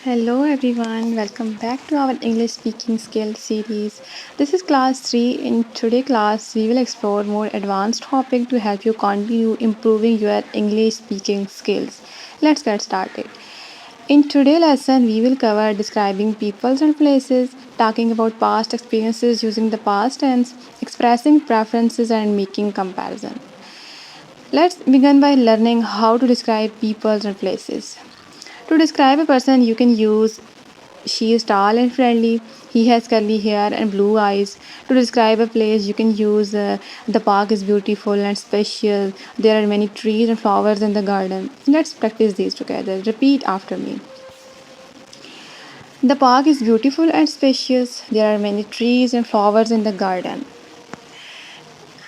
Hello everyone, welcome back to our English speaking skill series. This is class 3. In today's class, we will explore more advanced topic to help you continue improving your English speaking skills. Let's get started. In today's lesson, we will cover describing peoples and places, talking about past experiences using the past tense, expressing preferences and making comparison. Let's begin by learning how to describe peoples and places. To describe a person, you can use she is tall and friendly. He has curly hair and blue eyes. To describe a place, you can use the park is beautiful and special. There are many trees and flowers in the garden. Let's practice these together. Repeat after me. The park is beautiful and spacious. There are many trees and flowers in the garden.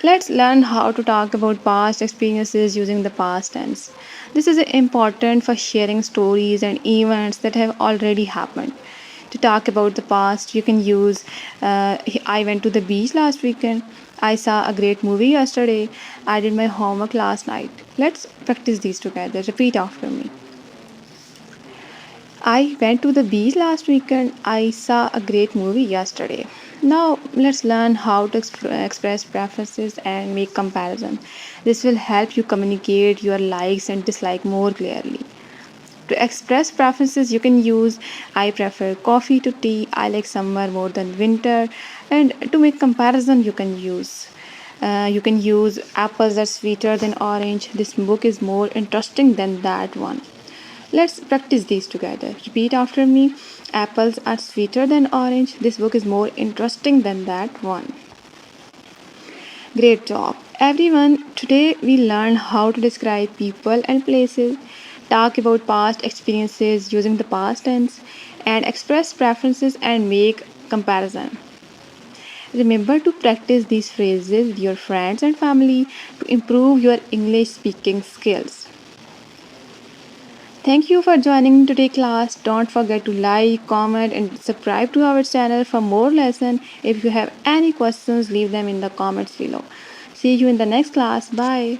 Let's learn how to talk about past experiences using the past tense. This is important for sharing stories and events that have already happened. To talk about the past, you can use I went to the beach last weekend. I saw a great movie yesterday. I did my homework last night. Let's practice these together. Repeat after me. I went to the beach last weekend. I saw a great movie yesterday. Now let's learn how to express preferences and make comparison. This will help you communicate your likes and dislikes more clearly. To express preferences, you can use I prefer coffee to tea, I like summer more than winter, and to make comparison, you can use apples are sweeter than orange. This book is more interesting than that one. Let's practice these together. Repeat after me. Apples are sweeter than orange. This book is more interesting than that one. Great job. Everyone, today we learn how to describe people and places, talk about past experiences using the past tense, and express preferences and make comparison. Remember to practice these phrases with your friends and family to improve your English speaking skills. Thank you for joining today's class. Don't forget to like, comment, and subscribe to our channel for more lessons. If you have any questions, leave them in the comments below. See you in the next class. Bye.